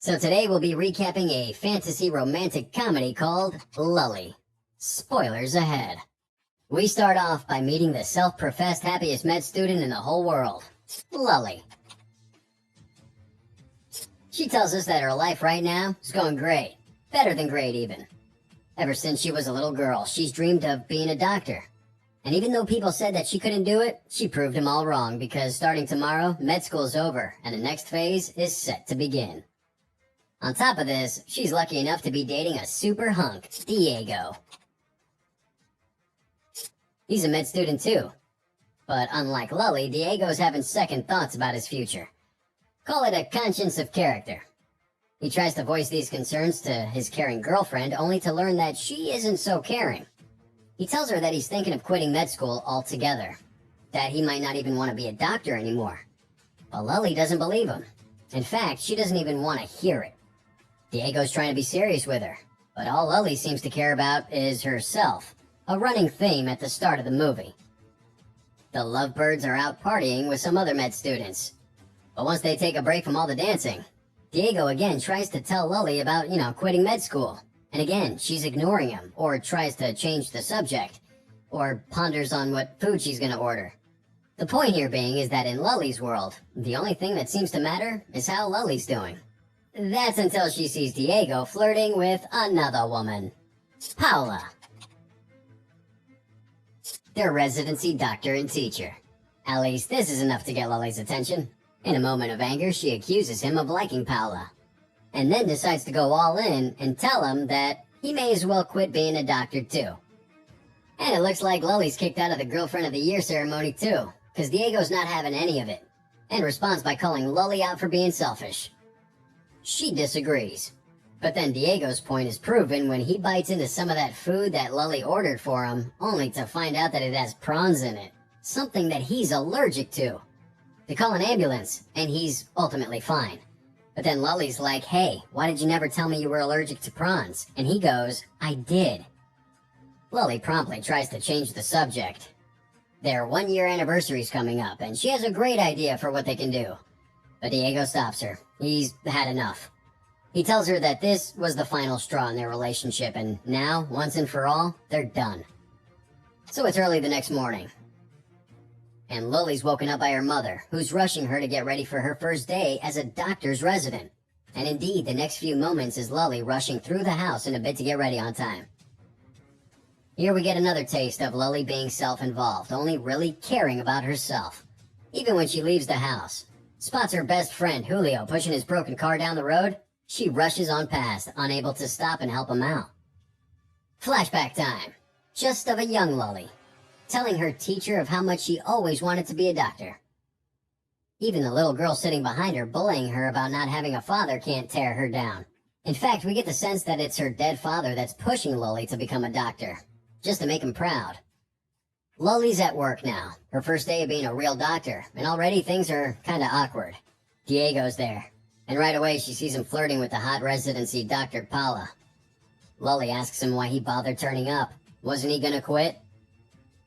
So today we'll be recapping a fantasy romantic comedy called Luli. Spoilers ahead. We start off by meeting the self-professed happiest med student in the whole world, Luli. She tells us that her life right now is going great. Better than great, even. Ever since she was a little girl, she's dreamed of being a doctor. And even though people said that she couldn't do it, she proved them all wrong because starting tomorrow, med school's over and the next phase is set to begin. On top of this, she's lucky enough to be dating a super hunk, Diego. He's a med student too. But unlike Luli, Diego's having second thoughts about his future. Call it a conscience of character. He tries to voice these concerns to his caring girlfriend, only to learn that she isn't so caring. He tells her that he's thinking of quitting med school altogether, that he might not even want to be a doctor anymore. But Luli doesn't believe him. In fact, she doesn't even want to hear it. Diego's trying to be serious with her, but all Luli seems to care about is herself, a running theme at the start of the movie. The lovebirds are out partying with some other med students, but once they take a break from all the dancing, Diego again tries to tell Luli about, quitting med school. And again, she's ignoring him, or tries to change the subject, or ponders on what food she's gonna order. The point here being is that in Luli's world, the only thing that seems to matter is how Luli's doing. That's until she sees Diego flirting with another woman, Paula. Their residency doctor and teacher. At least this is enough to get Luli's attention. In a moment of anger, she accuses him of liking Paula, and then decides to go all in and tell him that he may as well quit being a doctor too. And it looks like Luli's kicked out of the Girlfriend of the Year ceremony too, because Diego's not having any of it, and responds by calling Luli out for being selfish. She disagrees, but then Diego's point is proven when he bites into some of that food that Luli ordered for him, only to find out that it has prawns in it, something that he's allergic to. They call an ambulance, and he's ultimately fine. But then Luli's like, hey, why did you never tell me you were allergic to prawns? And he goes, I did. Luli promptly tries to change the subject. Their 1-year anniversary's coming up, and she has a great idea for what they can do. But Diego stops her. He's had enough. He tells her that this was the final straw in their relationship, and now, once and for all, they're done. So it's early the next morning, and Luli's woken up by her mother, who's rushing her to get ready for her first day as a doctor's resident. And indeed, the next few moments is Luli rushing through the house in a bid to get ready on time. Here we get another taste of Luli being self-involved, only really caring about herself. Even when she leaves the house, spots her best friend Julio pushing his broken car down the road, she rushes on past, unable to stop and help him out. Flashback time, just of a young Luli, telling her teacher of how much she always wanted to be a doctor. Even the little girl sitting behind her bullying her about not having a father can't tear her down. In fact, we get the sense that it's her dead father that's pushing Luli to become a doctor, just to make him proud. Luli's at work now, her first day of being a real doctor, and already things are kinda awkward. Diego's there, and right away she sees him flirting with the hot residency Dr. Paula. Luli asks him why he bothered turning up. Wasn't he gonna quit?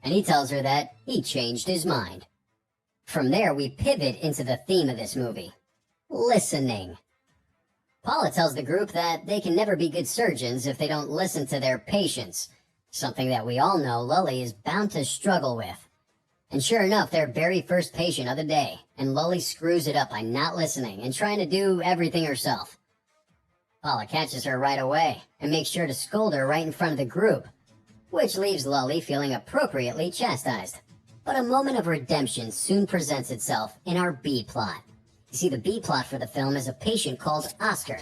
And he tells her that he changed his mind. From there, we pivot into the theme of this movie, listening. Paula tells the group that they can never be good surgeons if they don't listen to their patients, something that we all know Luli is bound to struggle with. And sure enough, their very first patient of the day, and Luli screws it up by not listening and trying to do everything herself. Paula catches her right away and makes sure to scold her right in front of the group, which leaves Luli feeling appropriately chastised. But a moment of redemption soon presents itself in our B-plot. You see, the B-plot for the film is a patient called Oscar.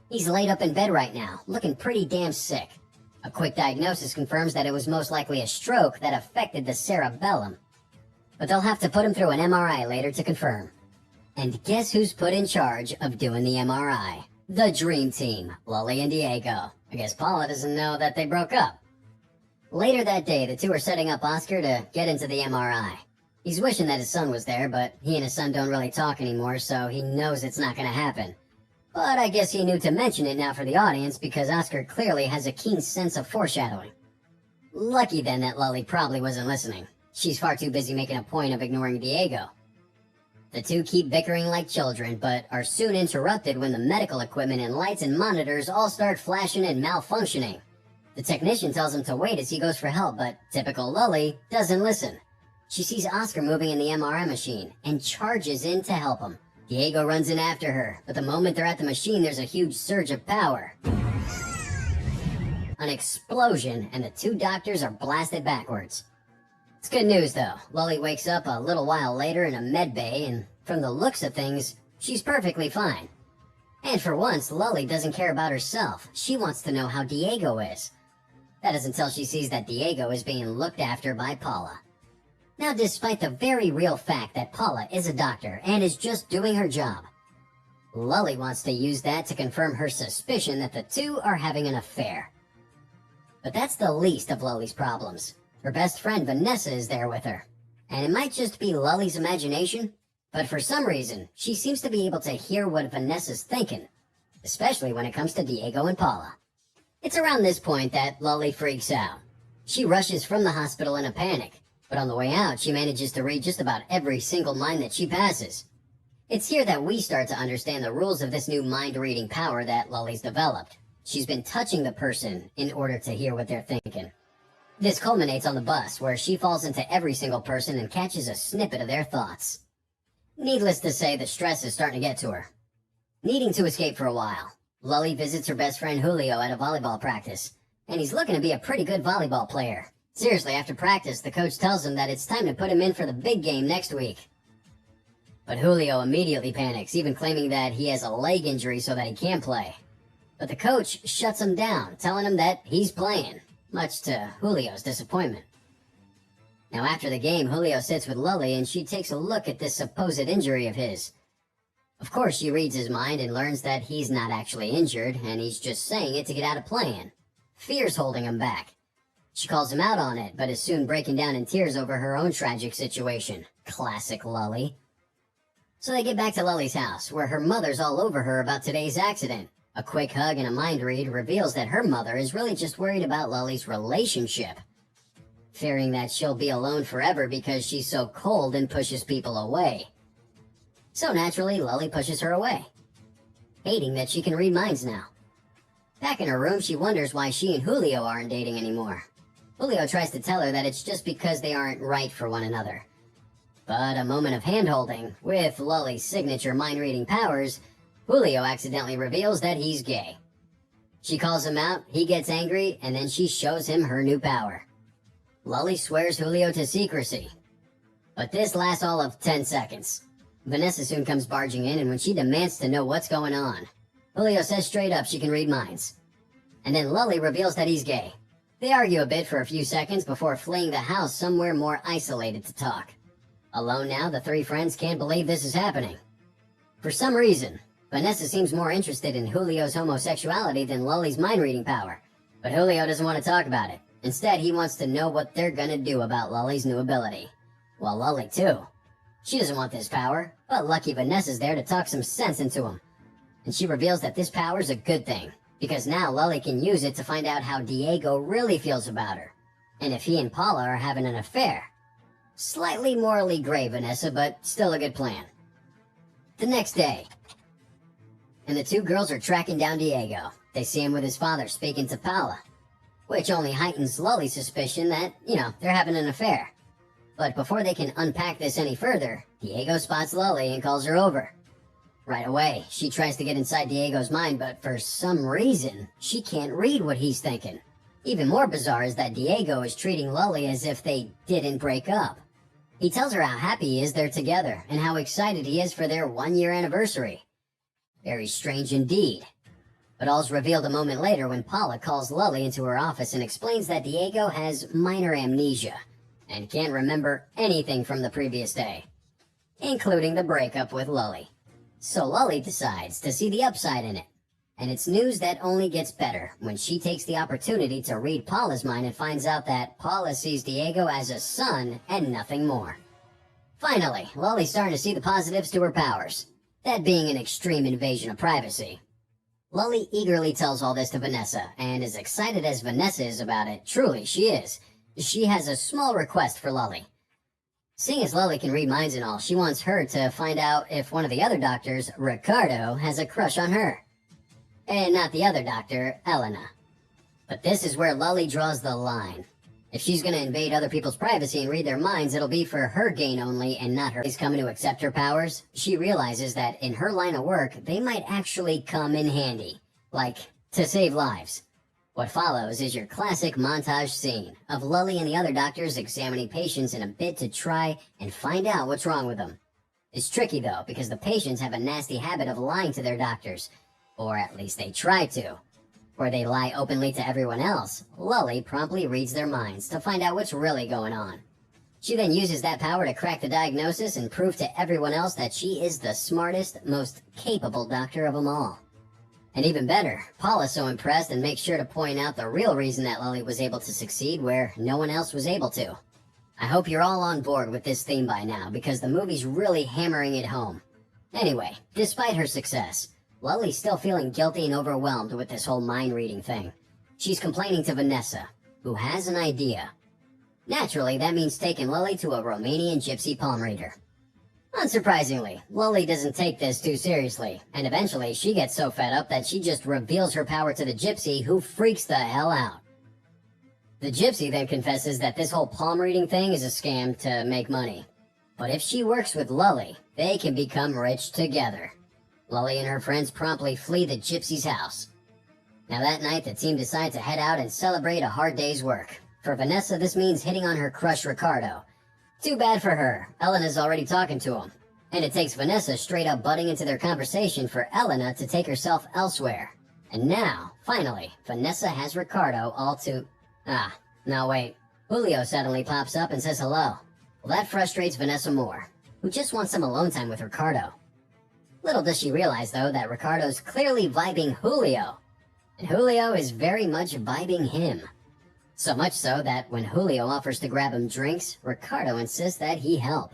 He's laid up in bed right now, looking pretty damn sick. A quick diagnosis confirms that it was most likely a stroke that affected the cerebellum. But they'll have to put him through an MRI later to confirm. And guess who's put in charge of doing the MRI? The dream team, Luli and Diego. I guess Paula doesn't know that they broke up. Later that day, the two are setting up Oscar to get into the MRI. He's wishing that his son was there, but he and his son don't really talk anymore, so he knows it's not gonna happen. But I guess he knew to mention it now for the audience because Oscar clearly has a keen sense of foreshadowing. Lucky then that Luli probably wasn't listening. She's far too busy making a point of ignoring Diego. The two keep bickering like children, but are soon interrupted when the medical equipment and lights and monitors all start flashing and malfunctioning. The technician tells him to wait as he goes for help, but typical Luli doesn't listen. She sees Oscar moving in the MRI machine and charges in to help him. Diego runs in after her, but the moment they're at the machine, there's a huge surge of power. An explosion, and the two doctors are blasted backwards. It's good news, though. Luli wakes up a little while later in a med bay, and from the looks of things, she's perfectly fine. And for once, Luli doesn't care about herself. She wants to know how Diego is. That is until she sees that Diego is being looked after by Paula. Now, despite the very real fact that Paula is a doctor and is just doing her job, Luli wants to use that to confirm her suspicion that the two are having an affair. But that's the least of Luli's problems. Her best friend Vanessa is there with her. And it might just be Luli's imagination, but for some reason, she seems to be able to hear what Vanessa's thinking, especially when it comes to Diego and Paula. It's around this point that Luli freaks out. She rushes from the hospital in a panic, but on the way out, she manages to read just about every single mind that she passes. It's here that we start to understand the rules of this new mind-reading power that Luli's developed. She's been touching the person in order to hear what they're thinking. This culminates on the bus, where she falls into every single person and catches a snippet of their thoughts. Needless to say, the stress is starting to get to her. Needing to escape for a while, Luli visits her best friend Julio at a volleyball practice, and he's looking to be a pretty good volleyball player. Seriously, after practice, the coach tells him that it's time to put him in for the big game next week. But Julio immediately panics, even claiming that he has a leg injury so that he can't play. But the coach shuts him down, telling him that he's playing, much to Julio's disappointment. Now after the game, Julio sits with Luli and she takes a look at this supposed injury of his. Of course, she reads his mind and learns that he's not actually injured, and he's just saying it to get out of playing. Fear's holding him back. She calls him out on it, but is soon breaking down in tears over her own tragic situation. Classic Luli. So they get back to Luli's house, where her mother's all over her about today's accident. A quick hug and a mind read reveals that her mother is really just worried about Luli's relationship, fearing that she'll be alone forever because she's so cold and pushes people away. So naturally, Luli pushes her away, hating that she can read minds now. Back in her room, she wonders why she and Julio aren't dating anymore. Julio tries to tell her that it's just because they aren't right for one another. But a moment of hand-holding, with Luli's signature mind-reading powers, Julio accidentally reveals that he's gay. She calls him out, he gets angry, and then she shows him her new power. Luli swears Julio to secrecy. But this lasts all of 10 seconds. Vanessa soon comes barging in, and when she demands to know what's going on, Julio says straight up she can read minds. And then Luli reveals that he's gay. They argue a bit for a few seconds before fleeing the house somewhere more isolated to talk. Alone now, the three friends can't believe this is happening. For some reason, Vanessa seems more interested in Julio's homosexuality than Luli's mind-reading power, but Julio doesn't want to talk about it. Instead, he wants to know what they're gonna do about Luli's new ability. Well, Luli too. She doesn't want this power, but lucky Vanessa's there to talk some sense into him. And she reveals that this power's a good thing, because now Luli can use it to find out how Diego really feels about her, and if he and Paula are having an affair. Slightly morally gray, Vanessa, but still a good plan. The next day, and the two girls are tracking down Diego. They see him with his father speaking to Paula, which only heightens Luli's suspicion that, they're having an affair. But before they can unpack this any further, Diego spots Luli and calls her over. Right away, she tries to get inside Diego's mind, but for some reason, she can't read what he's thinking. Even more bizarre is that Diego is treating Luli as if they didn't break up. He tells her how happy he is they're together, and how excited he is for their 1-year anniversary. Very strange indeed. But all's revealed a moment later when Paula calls Luli into her office and explains that Diego has minor amnesia, and can't remember anything from the previous day, including the breakup with Luli. So Luli decides to see the upside in it, and it's news that only gets better when she takes the opportunity to read Paula's mind and finds out that Paula sees Diego as a son and nothing more. Finally, Luli's starting to see the positives to her powers, that being an extreme invasion of privacy. Luli eagerly tells all this to Vanessa, and as excited as Vanessa is about it, truly she is, she has a small request for Luli. Seeing as Luli can read minds and all, she wants her to find out if one of the other doctors, Ricardo, has a crush on her. And not the other doctor, Elena. But this is where Luli draws the line. If she's gonna invade other people's privacy and read their minds, it'll be for her gain only and not her. He's coming to accept her powers. She realizes that in her line of work, they might actually come in handy. Like, to save lives. What follows is your classic montage scene of Luli and the other doctors examining patients in a bid to try and find out what's wrong with them. It's tricky though, because the patients have a nasty habit of lying to their doctors. Or at least they try to. Where they lie openly to everyone else, Luli promptly reads their minds to find out what's really going on. She then uses that power to crack the diagnosis and prove to everyone else that she is the smartest, most capable doctor of them all. And even better, Paula's so impressed and makes sure to point out the real reason that Luli was able to succeed where no one else was able to. I hope you're all on board with this theme by now, because the movie's really hammering it home. Anyway, despite her success, Luli's still feeling guilty and overwhelmed with this whole mind-reading thing. She's complaining to Vanessa, who has an idea. Naturally, that means taking Luli to a Romanian gypsy palm reader. Unsurprisingly, Luli doesn't take this too seriously, and eventually she gets so fed up that she just reveals her power to the gypsy, who freaks the hell out. The gypsy then confesses that this whole palm reading thing is a scam to make money. But if she works with Luli, they can become rich together. Luli and her friends promptly flee the gypsy's house. Now that night, the team decide to head out and celebrate a hard day's work. For Vanessa, this means hitting on her crush Ricardo. Too bad for her, Elena's already talking to him. And it takes Vanessa straight up butting into their conversation for Elena to take herself elsewhere. And now, finally, Vanessa has Ricardo all to... no wait. Julio suddenly pops up and says hello. Well, that frustrates Vanessa more, who just wants some alone time with Ricardo. Little does she realize, though, that Ricardo's clearly vibing Julio. And Julio is very much vibing him. So much so that when Julio offers to grab him drinks, Ricardo insists that he help.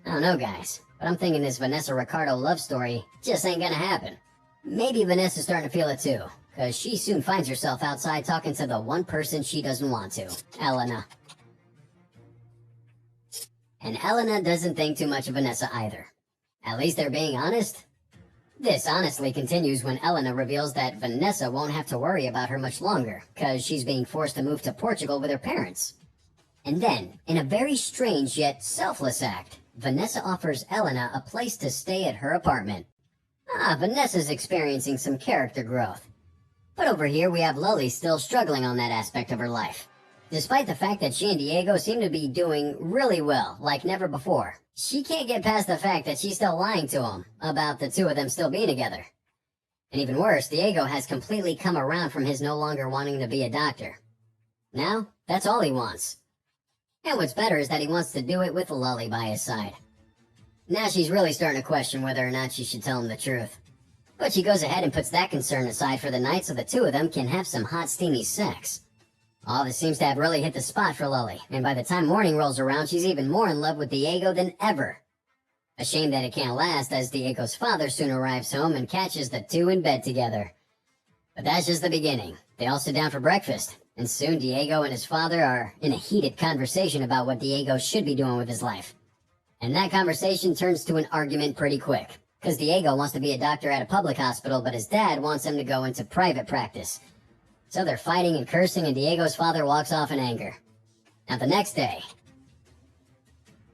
I don't know, guys, but I'm thinking this Vanessa-Ricardo love story just ain't gonna happen. Maybe Vanessa's starting to feel it too, because she soon finds herself outside talking to the one person she doesn't want to, Elena. And Elena doesn't think too much of Vanessa either. At least they're being honest. This honestly continues when Elena reveals that Vanessa won't have to worry about her much longer, because she's being forced to move to Portugal with her parents. And then, in a very strange yet selfless act, Vanessa offers Elena a place to stay at her apartment. Vanessa's experiencing some character growth. But over here we have Luli still struggling on that aspect of her life. Despite the fact that she and Diego seem to be doing really well, like never before, she can't get past the fact that she's still lying to him about the two of them still being together. And even worse, Diego has completely come around from his no longer wanting to be a doctor. Now, that's all he wants. And what's better is that he wants to do it with Luli by his side. Now she's really starting to question whether or not she should tell him the truth. But she goes ahead and puts that concern aside for the night so the two of them can have some hot steamy sex. All this seems to have really hit the spot for Luli, and by the time morning rolls around, she's even more in love with Diego than ever. A shame that it can't last, as Diego's father soon arrives home and catches the two in bed together. But that's just the beginning. They all sit down for breakfast, and soon Diego and his father are in a heated conversation about what Diego should be doing with his life. And that conversation turns to an argument pretty quick, because Diego wants to be a doctor at a public hospital, but his dad wants him to go into private practice. So they're fighting and cursing, and Diego's father walks off in anger. Now the next day,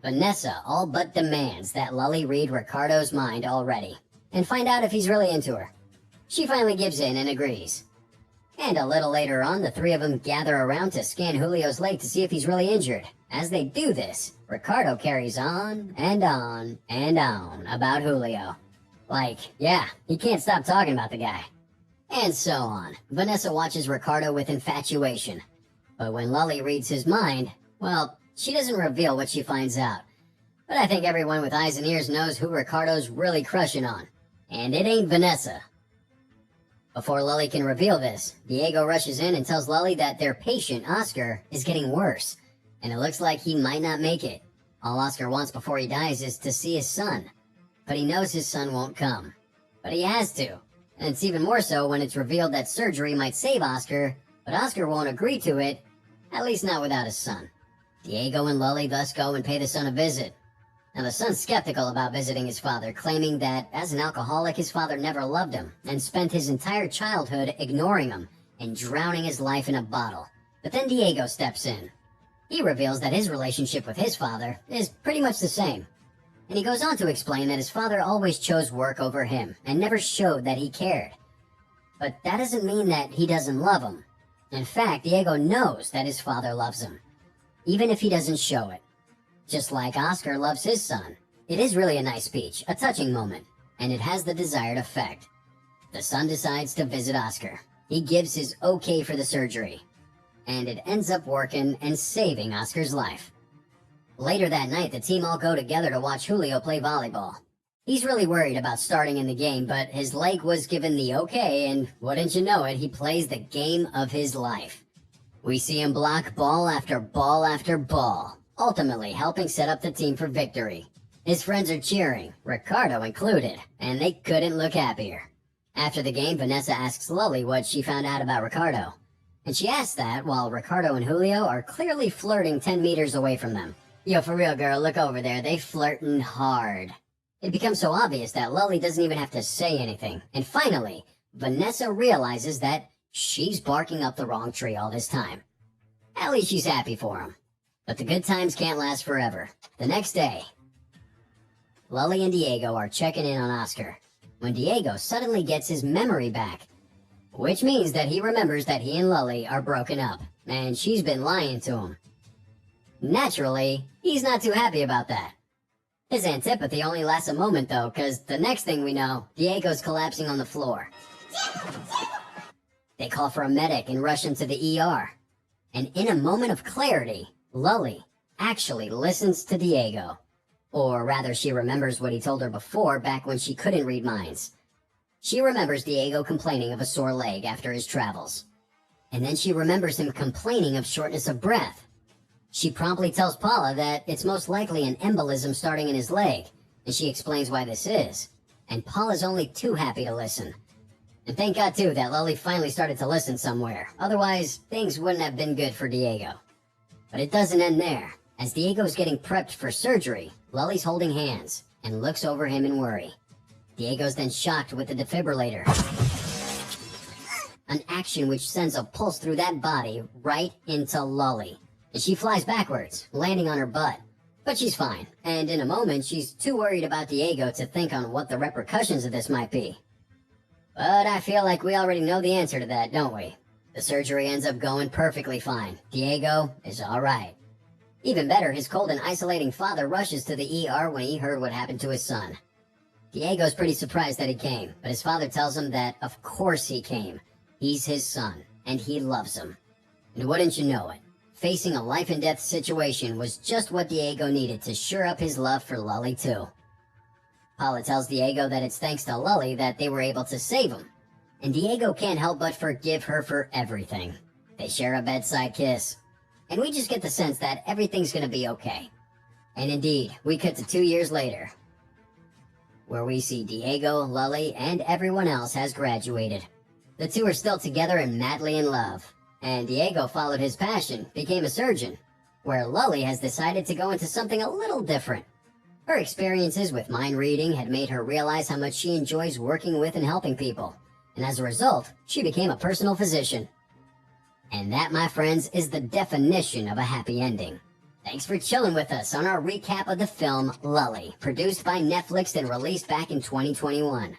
Vanessa all but demands that Luli read Ricardo's mind already, and find out if he's really into her. She finally gives in and agrees. And a little later on, the three of them gather around to scan Julio's leg to see if he's really injured. As they do this, Ricardo carries on and on and on about Julio. Like, yeah, he can't stop talking about the guy. And so on. Vanessa watches Ricardo with infatuation. But when Luli reads his mind, well, she doesn't reveal what she finds out. But I think everyone with eyes and ears knows who Ricardo's really crushing on. And it ain't Vanessa. Before Luli can reveal this, Diego rushes in and tells Luli that their patient, Oscar, is getting worse. And it looks like he might not make it. All Oscar wants before he dies is to see his son. But he knows his son won't come. But he has to. And it's even more so when it's revealed that surgery might save Oscar, but Oscar won't agree to it, at least not without his son. Diego and Luli thus go and pay the son a visit. Now the son's skeptical about visiting his father, claiming that as an alcoholic his father never loved him and spent his entire childhood ignoring him and drowning his life in a bottle. But then Diego steps in. He reveals that his relationship with his father is pretty much the same. And he goes on to explain that his father always chose work over him and never showed that he cared. But that doesn't mean that he doesn't love him. In fact, Diego knows that his father loves him, even if he doesn't show it. Just like Oscar loves his son. It is really a nice speech, a touching moment, and it has the desired effect. The son decides to visit Oscar. He gives his okay for the surgery, and it ends up working and saving Oscar's life. Later that night, the team all go together to watch Julio play volleyball. He's really worried about starting in the game, but his leg was given the okay, and wouldn't you know it, he plays the game of his life. We see him block ball after ball after ball, ultimately helping set up the team for victory. His friends are cheering, Ricardo included, and they couldn't look happier. After the game, Vanessa asks Luli what she found out about Ricardo. And she asks that while Ricardo and Julio are clearly flirting 10 meters away from them. Yo, for real, girl, look over there. They flirting hard. It becomes so obvious that Luli doesn't even have to say anything. And finally, Vanessa realizes that she's barking up the wrong tree all this time. At least she's happy for him. But the good times can't last forever. The next day, Luli and Diego are checking in on Oscar when Diego suddenly gets his memory back, which means that he remembers that he and Luli are broken up, and she's been lying to him. Naturally, he's not too happy about that. His antipathy only lasts a moment though, cause the next thing we know, Diego's collapsing on the floor. They call for a medic and rush him to the ER. And in a moment of clarity, Luli actually listens to Diego. Or rather, she remembers what he told her before, back when she couldn't read minds. She remembers Diego complaining of a sore leg after his travels. And then she remembers him complaining of shortness of breath. She promptly tells Paula that it's most likely an embolism starting in his leg, and she explains why this is. And Paula's only too happy to listen. And thank God too that Luli finally started to listen somewhere, otherwise things wouldn't have been good for Diego. But it doesn't end there. As Diego's getting prepped for surgery, Luli's holding hands and looks over him in worry. Diego's then shocked with the defibrillator. An action which sends a pulse through that body right into Luli. And she flies backwards, landing on her butt. But she's fine, and in a moment she's too worried about Diego to think on what the repercussions of this might be. But I feel like we already know the answer to that, don't we? The surgery ends up going perfectly fine. Diego is alright. Even better, his cold and isolating father rushes to the ER when he heard what happened to his son. Diego's pretty surprised that he came, but his father tells him that of course he came. He's his son, and he loves him. And wouldn't you know it, facing a life-and-death situation was just what Diego needed to shore up his love for Luli too. Paula tells Diego that it's thanks to Luli that they were able to save him, and Diego can't help but forgive her for everything. They share a bedside kiss, and we just get the sense that everything's gonna be okay. And indeed, we cut to 2 years later, where we see Diego, Luli, and everyone else has graduated. The two are still together and madly in love. And Diego followed his passion, became a surgeon, where Luli has decided to go into something a little different. Her experiences with mind reading had made her realize how much she enjoys working with and helping people, and as a result, she became a personal physician. And that, my friends, is the definition of a happy ending. Thanks for chilling with us on our recap of the film Luli, produced by Netflix and released back in 2021.